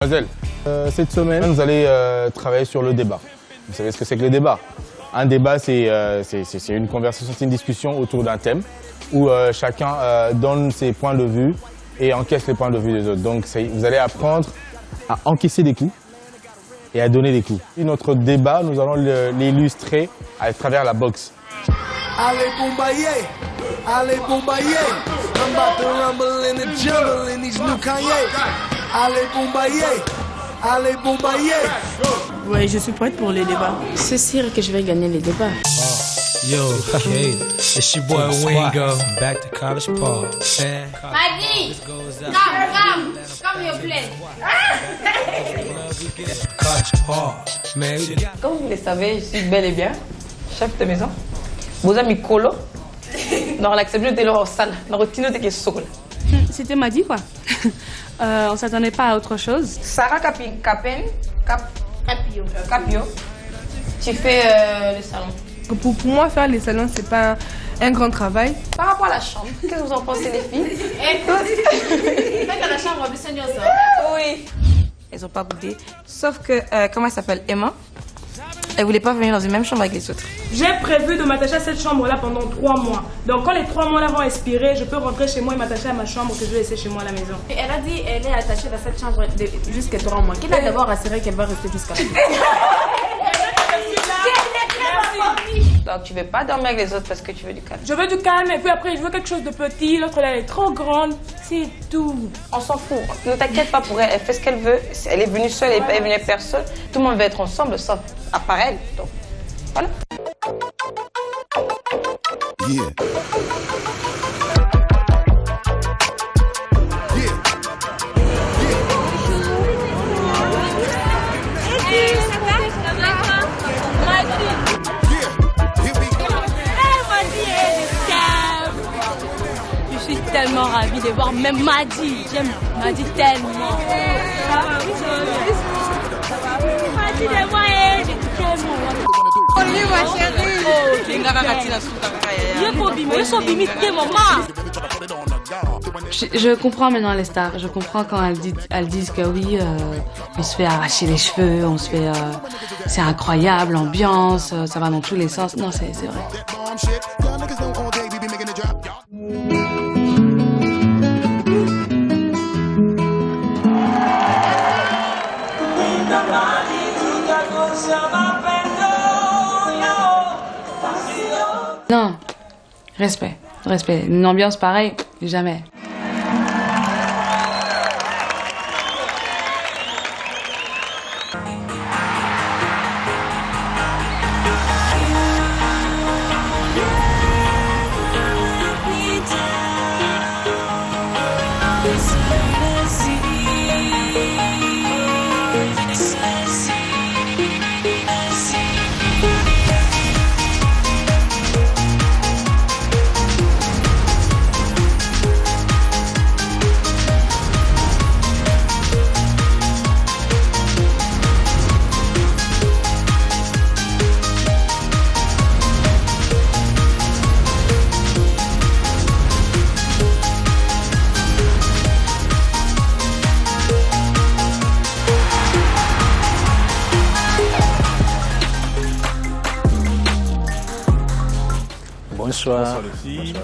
Mademoiselle, cette semaine, vous allez travailler sur le débat. Vous savez ce que c'est que le débat? Un débat, c'est une conversation, c'est une discussion autour d'un thème où chacun donne ses points de vue et encaisse les points de vue des autres. Donc vous allez apprendre à encaisser des coups et à donner des coups. Et notre débat, nous allons l'illustrer à travers la boxe. Allez Bombaye, allez Bombaye, I'm about to rumble in the jungle in these new Kanye. Allez Bombaye, allez Bombaye. Ouais, je suis prête pour les débats. C'est sûr que je vais gagner les débats. Yo, hey, it's your boy Wingo. Back to College Park. Maggie, come here, play. College Park, man. Comme vous le savez, je suis bel et bien chef de maison. Vos amis colo. Dans l'acception de leur salle, dans le tino de sol. C'était Madi, quoi. On s'attendait pas à autre chose. Sarah Capio. Tu fais le salon. Pour moi, faire les salons, c'est pas un grand travail. Par rapport à la chambre, qu'est-ce que vous en pensez, les filles? Écoute, dans la chambre, on peut ça. Oui. Elles ont pas goûté. Sauf que, comment elle s'appelle? Emma. Elle voulait pas venir dans une même chambre avec les autres. J'ai prévu de m'attacher à cette chambre-là pendant 3 mois. Donc quand les 3 mois-là vont expirer, je peux rentrer chez moi et m'attacher à ma chambre que je vais laisser chez moi à la maison. Et elle a dit qu'elle est attachée dans cette chambre jusqu'à 3 mois. Qui l'a d'abord assuré qu'elle va rester jusqu'à la fin? Donc tu veux pas dormir avec les autres parce que tu veux du calme. Je veux du calme et puis après je veux quelque chose de petit. L'autre là elle est trop grande. C'est tout. On s'en fout. Ne t'inquiète pas pour elle. Elle fait ce qu'elle veut. Elle est venue seule, elle est venue avec personne. Tout le monde veut être ensemble, sauf à part elle. Donc voilà. Yeah. Je suis tellement ravie de voir même Madi. J'aime Madi tellement. Madi de moi, je t'aime. Je comprends maintenant les stars. Je comprends quand elles disent que oui, on se fait arracher les cheveux, on se fait, c'est incroyable, l'ambiance, ça va dans tous les sens. Non, c'est vrai. Non, respect. Une ambiance pareille, jamais. Bonsoir. Bonsoir les filles.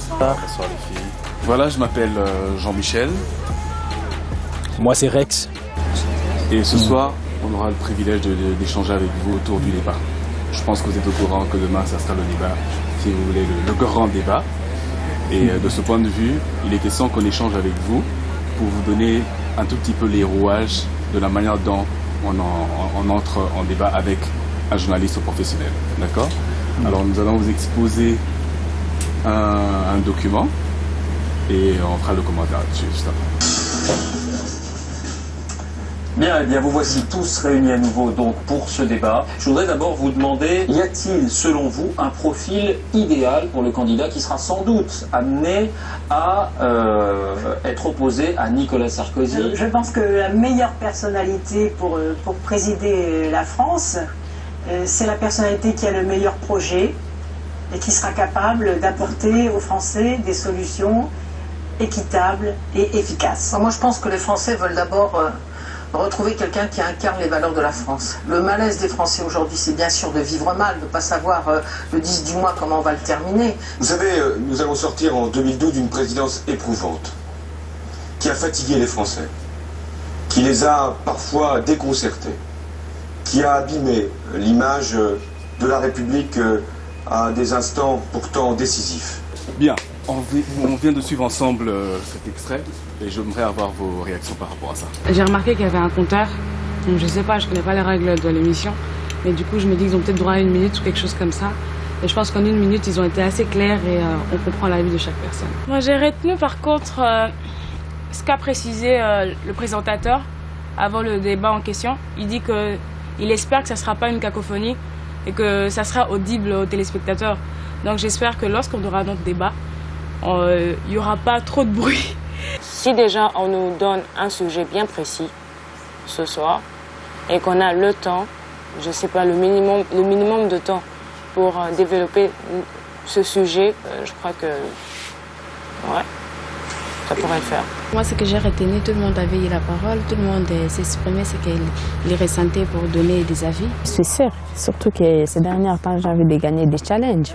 Bonsoir les filles. Voilà, je m'appelle Jean-Michel. Moi, c'est Rex. Et ce soir, on aura le privilège d'échanger avec vous autour du débat. Je pense que vous êtes au courant que demain, ça sera le débat, si vous voulez, le grand débat. Et de ce point de vue, il est question qu'on échange avec vous pour vous donner un tout petit peu les rouages de la manière dont on entre en débat avec un journaliste professionnel. D'accord ? Alors nous allons vous exposer un document et on fera le commentaire dessus juste après. Bien, eh bien, vous voici tous réunis à nouveau donc pour ce débat. Je voudrais d'abord vous demander, y a-t-il selon vous un profil idéal pour le candidat qui sera sans doute amené à être opposé à Nicolas Sarkozy? Je pense que la meilleure personnalité pour présider la France, c'est la personnalité qui a le meilleur projet et qui sera capable d'apporter aux Français des solutions équitables et efficaces. Moi, je pense que les Français veulent d'abord retrouver quelqu'un qui incarne les valeurs de la France. Le malaise des Français aujourd'hui, c'est bien sûr de vivre mal, de ne pas savoir le 10 du mois comment on va le terminer. Vous savez, nous allons sortir en 2012 d'une présidence éprouvante, qui a fatigué les Français, qui les a parfois déconcertés, qui a abîmé l'image de la République à des instants pourtant décisifs. Bien, on vient de suivre ensemble cet extrait et j'aimerais avoir vos réactions par rapport à ça. J'ai remarqué qu'il y avait un compteur, donc je sais pas, je connais pas les règles de l'émission, mais du coup je me dis qu'ils ont peut-être droit à 1 minute ou quelque chose comme ça. Et je pense qu'en 1 minute, ils ont été assez clairs et on comprend l'avis de chaque personne. Moi j'ai retenu par contre ce qu'a précisé le présentateur avant le débat en question. Il dit qu'il espère que ça ne sera pas une cacophonie et que ça sera audible aux téléspectateurs. Donc j'espère que lorsqu'on aura notre débat, il n'y aura pas trop de bruit. Si déjà on nous donne un sujet bien précis ce soir et qu'on a le temps, je ne sais pas, le minimum de temps pour développer ce sujet, je crois que ouais, ça pourrait le faire. Moi, ce que j'ai retenu, tout le monde avait eu la parole, tout le monde s'exprimait ce qu'il ressentait pour donner des avis. Je suis sûre, surtout que ces derniers temps, j'ai envie de gagner des challenges.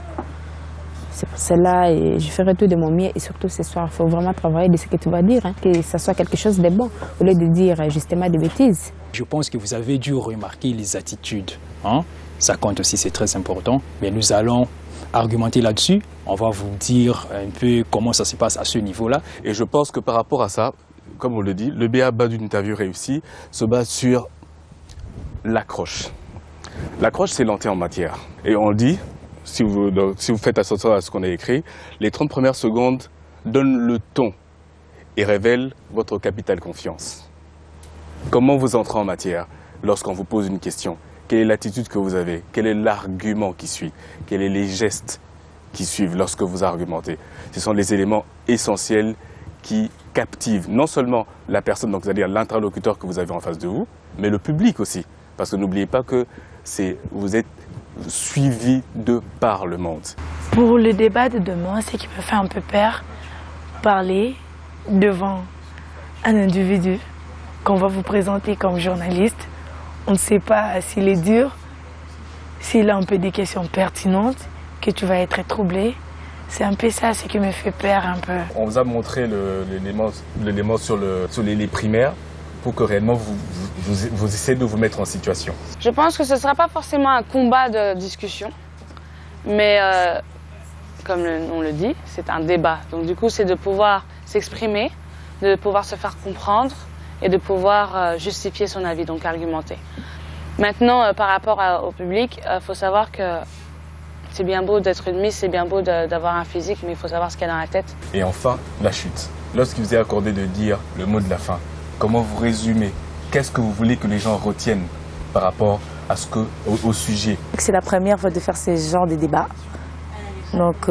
C'est pour cela et je ferai tout de mon mieux et surtout ce soir, il faut vraiment travailler de ce que tu vas dire, hein, que ça soit quelque chose de bon, au lieu de dire justement des bêtises. Je pense que vous avez dû remarquer les attitudes. Hein? Ça compte aussi, c'est très important. Mais nous allons argumenter là-dessus. On va vous dire un peu comment ça se passe à ce niveau-là. Et je pense que par rapport à ça, comme on le dit, le b.a.-ba d'une interview réussie se base sur l'accroche. L'accroche, c'est l'entrée en matière. Et on dit, si vous faites attention à ce qu'on a écrit, les 30 premières secondes donnent le ton et révèlent votre capital confiance. Comment vous entrez en matière lorsqu'on vous pose une question? Quelle est l'attitude que vous avez? Quel est l'argument qui suit? Quels sont les gestes qui suivent lorsque vous argumentez? Ce sont les éléments essentiels qui captivent non seulement la personne, donc c'est-à-dire l'interlocuteur que vous avez en face de vous, mais le public aussi. Parce que n'oubliez pas que vous êtes suivi de par le monde. Pour le débat de demain, c'est qui me fait un peu peur, parler devant un individu qu'on va vous présenter comme journaliste. On ne sait pas s'il est dur, s'il a un peu des questions pertinentes, que tu vas être troublé. C'est un peu ça, ce qui me fait peur un peu. On vous a montré l'élément sur les primaires pour que réellement vous essayez de vous mettre en situation. Je pense que ce ne sera pas forcément un combat de discussion, mais comme on le dit, c'est un débat. Donc du coup, c'est de pouvoir s'exprimer, de pouvoir se faire comprendre et de pouvoir justifier son avis, donc argumenter. Maintenant, par rapport au public, il faut savoir que c'est bien beau d'être une miss, c'est bien beau d'avoir un physique, mais il faut savoir ce qu'il y a dans la tête. Et enfin, la chute. Lorsqu'il vous est accordé de dire le mot de la fin, comment vous résumez? Qu'est-ce que vous voulez que les gens retiennent par rapport à au sujet? C'est la première fois de faire ce genre de débat. Donc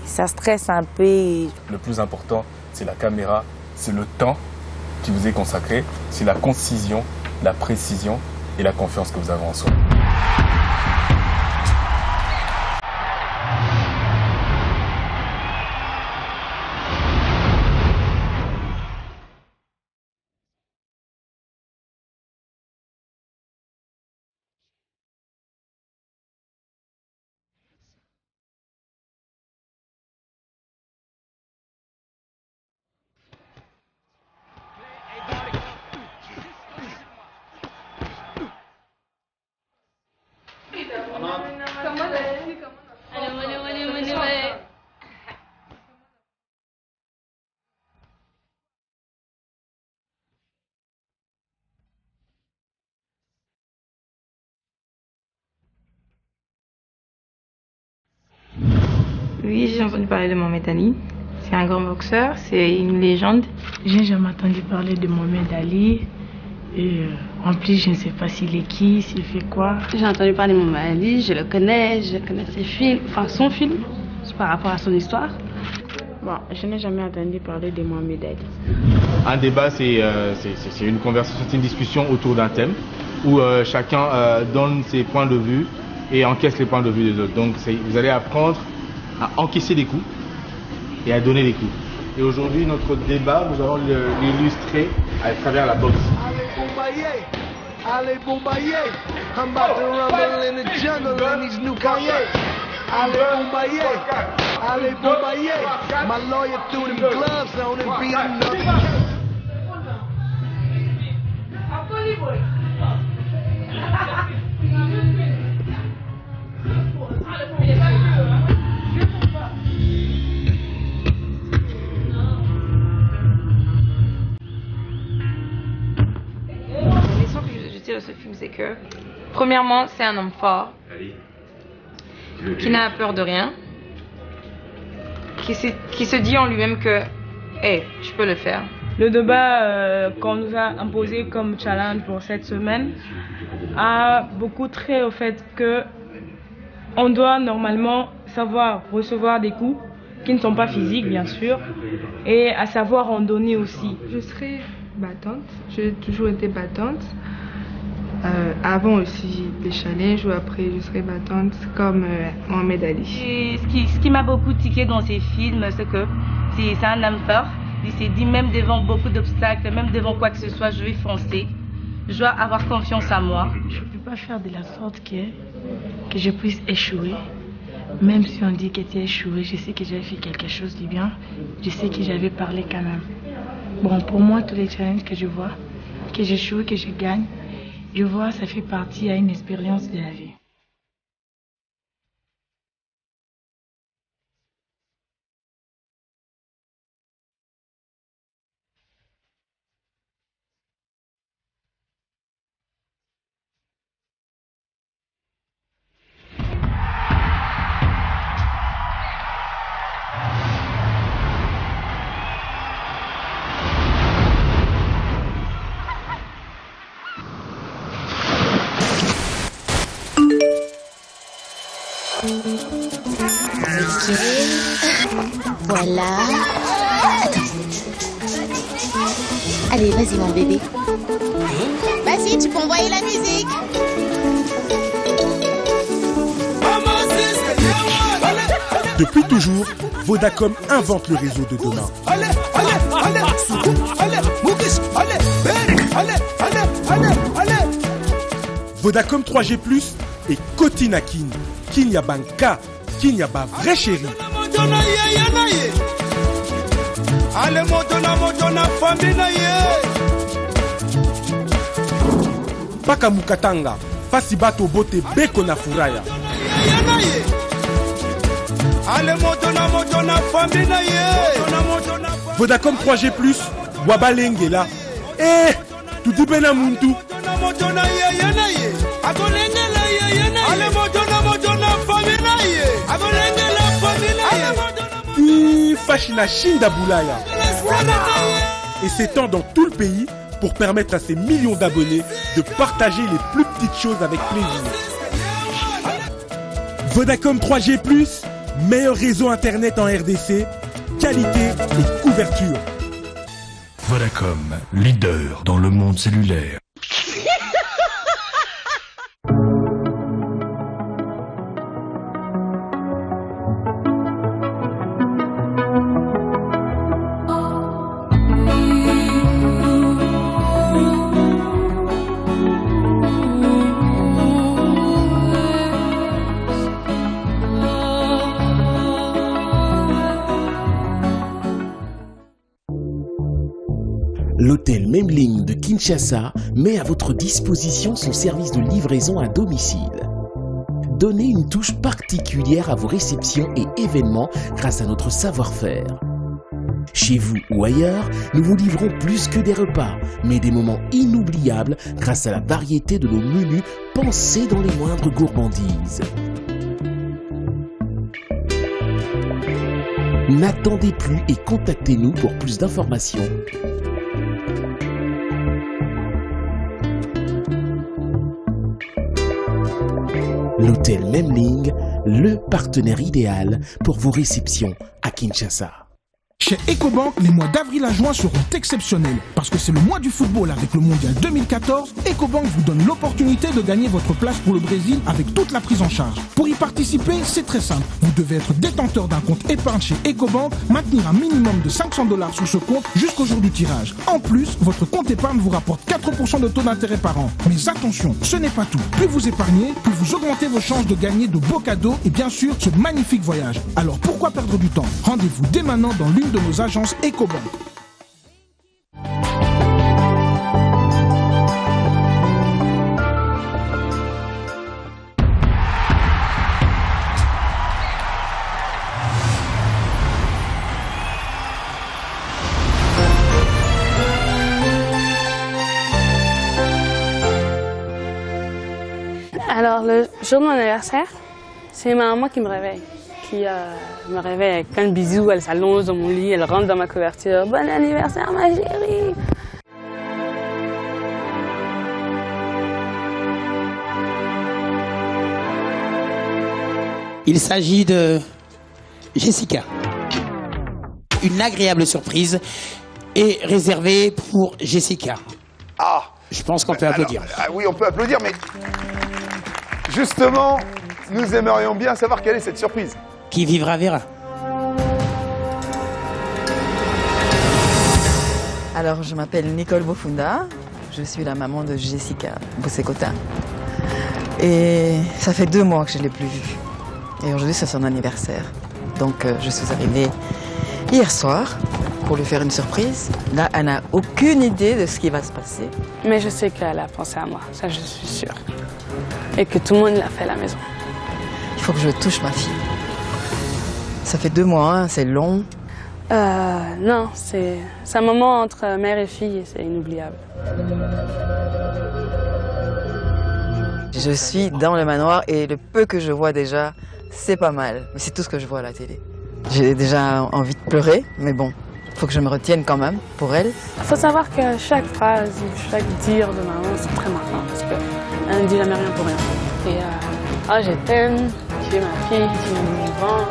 ça stresse un peu. Le plus important, c'est la caméra, c'est le temps qui vous est consacré, c'est la concision, la précision et la confiance que vous avez en soi. Oui, j'ai entendu parler de Mohamed Ali. C'est un grand boxeur, c'est une légende. J'ai jamais entendu parler de Mohamed Ali. Et en plus, je ne sais pas s'il est qui, s'il fait quoi. J'ai entendu parler de Mohamed Ali, je connais ses films, enfin son film, par rapport à son histoire. Bon, je n'ai jamais entendu parler de Mohamed Ali. Un débat, c'est une conversation, c'est une discussion autour d'un thème où chacun donne ses points de vue et encaisse les points de vue des autres. Donc vous allez apprendre à encaisser des coups et à donner des coups. Et aujourd'hui, notre débat, nous allons l'illustrer à travers la boxe. Allez Bombaye, I'm about to rumble in the jungle in these new Kanye. Allez Bombaye, allez Bombaye, my lawyer threw them gloves on and beat him up. De ce film, c'est que premièrement, c'est un homme fort qui n'a peur de rien, qui se dit en lui-même que hey, je peux le faire. Le débat qu'on nous a imposé comme challenge pour cette semaine a beaucoup trait au fait que on doit normalement savoir recevoir des coups qui ne sont pas physiques bien sûr et à savoir en donner aussi. Je serai battante, j'ai toujours été battante. Avant aussi des challenges ou après je serai battante comme Mohamed Ali. Et ce qui m'a beaucoup tiqué dans ces films, c'est que c'est un homme fort. Il s'est dit même devant beaucoup d'obstacles, même devant quoi que ce soit, je vais foncer. Je dois avoir confiance en moi. Je ne peux pas faire de la sorte que je puisse échouer. Même si on dit que tu as échoué, je sais que j'avais fait quelque chose de bien. Je sais que j'avais parlé quand même. Bon, pour moi, tous les challenges que je vois, que j'échoue, que je gagne, je vois, ça fait partie à une expérience de la vie. Voilà. Attends. Allez, vas-y mon bébé. Vas-y, tu peux envoyer la musique. Depuis toujours, Vodacom invente le réseau de demain. Vodacom 3G+, et Kotinakin, Kinyabanka, Kinyaba vrai chéri. Paka Mukatanga, Fasibato Bote Beko na Furaya. Vodacom 3G+, Wabalengela. Eh, tu dis bena muntu. Fashina Shinda Boulaya. Et s'étend dans tout le pays pour permettre à ces millions d'abonnés de partager les plus petites choses avec plaisir. Vodacom 3G+, meilleur réseau internet en RDC, qualité et couverture. Vodacom, leader dans le monde cellulaire. L'hôtel Memling de Kinshasa met à votre disposition son service de livraison à domicile. Donnez une touche particulière à vos réceptions et événements grâce à notre savoir-faire. Chez vous ou ailleurs, nous vous livrons plus que des repas, mais des moments inoubliables grâce à la variété de nos menus pensés dans les moindres gourmandises. N'attendez plus et contactez-nous pour plus d'informations. L'hôtel Memling, le partenaire idéal pour vos réceptions à Kinshasa. Chez Ecobank, les mois d'avril à juin seront exceptionnels. Parce que c'est le mois du football avec le Mondial 2014, Ecobank vous donne l'opportunité de gagner votre place pour le Brésil avec toute la prise en charge. Pour y participer, c'est très simple. Vous devez être détenteur d'un compte épargne chez Ecobank, maintenir un minimum de $500 sur ce compte jusqu'au jour du tirage. En plus, votre compte épargne vous rapporte 4% de taux d'intérêt par an. Mais attention, ce n'est pas tout. Plus vous épargnez, plus vous augmentez vos chances de gagner de beaux cadeaux et bien sûr ce magnifique voyage. Alors pourquoi perdre du temps? Rendez-vous dès maintenant dans l'une de nos agences Ecobank. Alors, le jour de mon anniversaire, c'est ma maman qui me réveille. Qui me réveille avec plein de bisous, elle s'allonge dans mon lit, elle rentre dans ma couverture. Bon anniversaire, ma chérie! Il s'agit de Jessica. Une agréable surprise est réservée pour Jessica. Ah! Je pense qu'on peut applaudir. Oui, on peut applaudir, mais justement, nous aimerions bien savoir quelle est cette surprise. Qui vivra verra. Alors, je m'appelle Nicole Bofunda. Je suis la maman de Jessica Bossekota. Et ça fait 2 mois que je ne l'ai plus vue. Et aujourd'hui, c'est son anniversaire. Donc, je suis arrivée hier soir pour lui faire une surprise. Là, elle n'a aucune idée de ce qui va se passer. Mais je sais qu'elle a pensé à moi, ça je suis sûre. Et que tout le monde l'a fait à la maison. Il faut que je touche ma fille. Ça fait 2 mois, hein, c'est long. Non, c'est un moment entre mère et fille et c'est inoubliable. Je suis dans le manoir et le peu que je vois déjà, c'est pas mal. Mais c'est tout ce que je vois à la télé. J'ai déjà envie de pleurer, mais bon, il faut que je me retienne quand même pour elle. Il faut savoir que chaque phrase, chaque dire de maman, c'est très marquant parce qu'elle ne dit jamais rien pour rien. Et je t'aime, tu es ma fille, tu es mon ventre.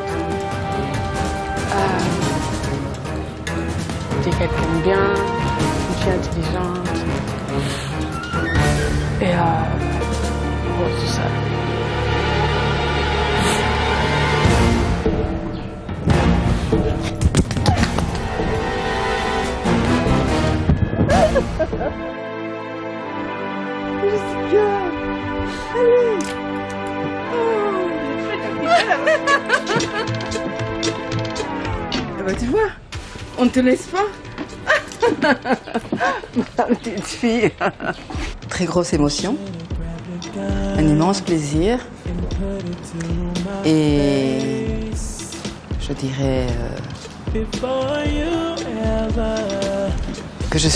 Tu es quelqu'un de bien, tu es intelligente. Et tout ça. Jessica, allez. Bah, tu vois, on ne te laisse pas. Ma petite fille. Très grosse émotion, un immense plaisir et je dirais que je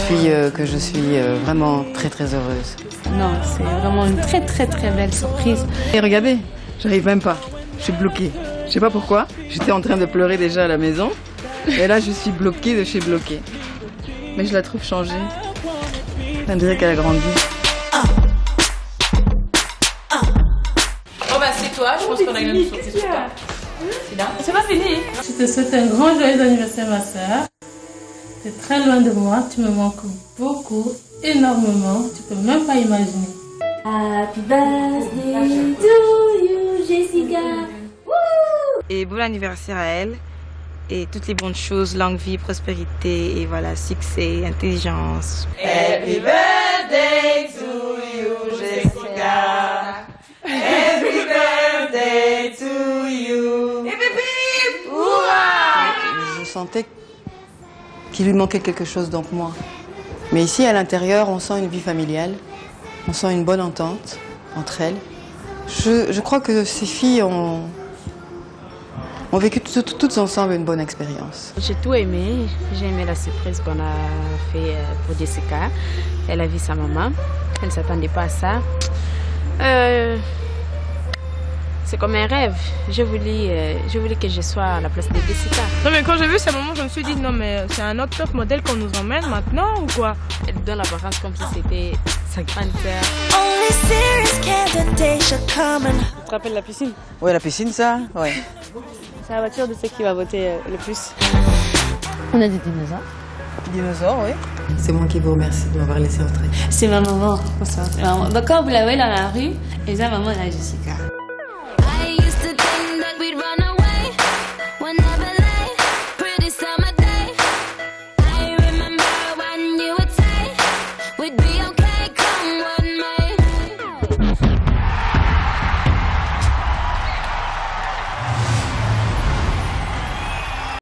suis vraiment très très heureuse. Non, c'est vraiment une très très très belle surprise. Et regardez, j'arrive même pas, je suis bloquée. Je sais pas pourquoi, j'étais en train de pleurer déjà à la maison et là je suis bloquée de chez bloquée. Mais je la trouve changée. On dirait qu'elle a grandi. Bon bah c'est toi, je pense qu'on a une autre surprise pour toi. C'est pas fini. Je te souhaite un grand joyeux anniversaire ma soeur. Tu es très loin de moi, tu me manques beaucoup, énormément, tu peux même pas imaginer. Happy birthday to you, Jessica. Woo! Et bon anniversaire à elle. Et toutes les bonnes choses, longue vie, prospérité, et voilà, succès, intelligence. Happy birthday to you, Jessica. Happy birthday to you. Hip hip hip! Hurrah! Je sentais qu'il lui manquait quelque chose dans moi. Mais ici, à l'intérieur, on sent une vie familiale, on sent une bonne entente entre elles. Je crois que ces filles ont vécu toutes ensemble une bonne expérience. J'ai tout aimé. J'ai aimé la surprise qu'on a fait pour Jessica. Elle a vu sa maman. Elle ne s'attendait pas à ça. C'est comme un rêve. Je voulais que je sois à la place de Jessica. Non mais quand j'ai vu sa maman, je me suis dit non mais c'est un autre top modèle qu'on nous emmène maintenant ou quoi? Elle donne l'apparence comme si c'était sa grande sœur. Tu te rappelles la piscine? Oui, la piscine, ça, ouais. C'est la voiture de ceux qui va voter le plus. On a des dinosaures. Dinosaures, oui. C'est moi qui vous remercie de m'avoir laissé entrer. C'est ma maman. C'est maman. Donc quand vous la voyez dans la rue, et ça, maman, là, Jessica.